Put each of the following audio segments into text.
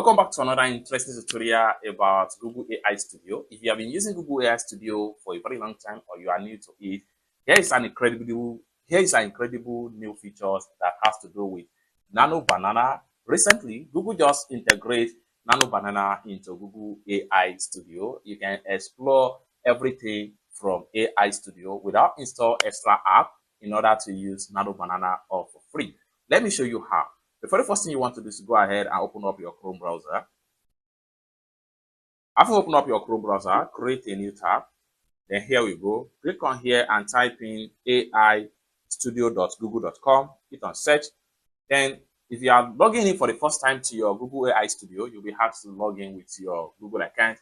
Welcome back to another interesting tutorial about Google AI Studio. If you have been using Google AI Studio for a very long time or you are new to it, here is an incredible new features that has to do with Nano Banana. Recently, Google just integrated Nano Banana into Google AI Studio. You can explore everything from AI Studio without install extra app in order to use Nano Banana all for free. Let me show you how. The very first thing you want to do is go ahead and open up your Chrome browser. After open up your Chrome browser, create a new tab. Then here we go. Click on here and type in aistudio.google.com. Hit on search. Then if you are logging in for the first time to your Google AI Studio, you'll be asked to log in with your Google account.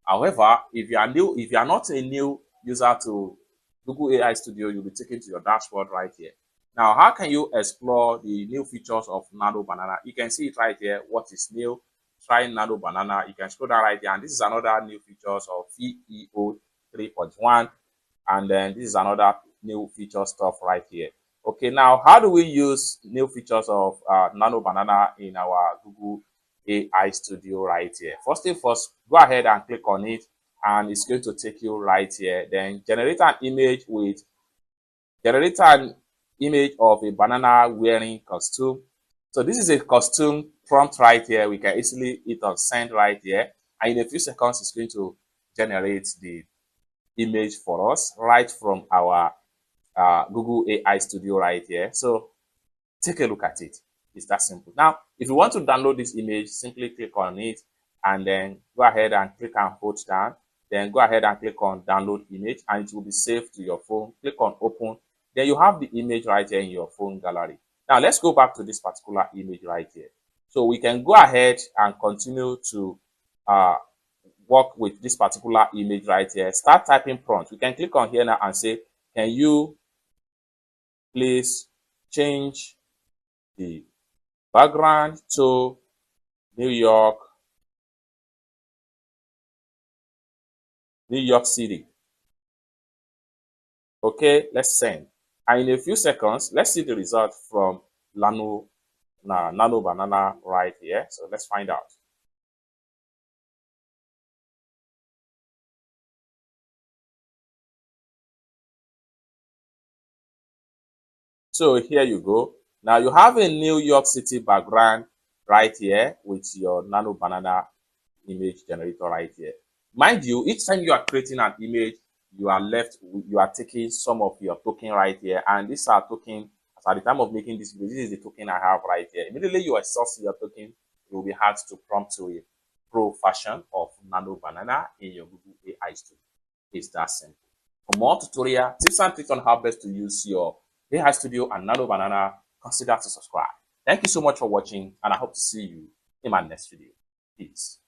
However, if you are not a new user to Google AI Studio, you'll be taken to your dashboard right here. Now, how can you explore the new features of Nano Banana? You can see it right here. What is new? Try Nano Banana. You can scroll down right here, and this is another new features of VEO 3.1, and then this is another new feature stuff right here. Okay, now how do we use new features of Nano Banana in our Google AI Studio right here? First thing first, go ahead and click on it, and it's going to take you right here. Then generate an image of a banana wearing costume. So this is a costume prompt right here. We can easily hit on send right here, and in a few seconds it's going to generate the image for us right from our Google AI Studio right here. So take a look at it. It's that simple. Now, if you want to download this image, simply click on it and then go ahead and click and hold down. Then go ahead and click on download image, and it will be saved to your phone. Click on open. Then you have the image right here in your phone gallery. Now let's go back to this particular image right here. So we can go ahead and continue to work with this particular image right here. Start typing prompt. We can click on here now and say, can you please change the background to New York City. Okay, let's send. And in a few seconds, let's see the result from Nano Banana right here. So let's find out. So here you go. Now you have a New York City background right here with your Nano Banana image generator right here. Mind you, each time you are creating an image, you are taking some of your token right here, and these are token. At the time of making this video, this is the token I have right here. Immediately you access your token, it will be hard to prompt to a pro version of Nano Banana in your Google AI Studio. It's that simple. For more tutorial tips and tricks on how best to use your AI Studio and Nano Banana, consider to subscribe. Thank you so much for watching, and I hope to see you in my next video. Peace.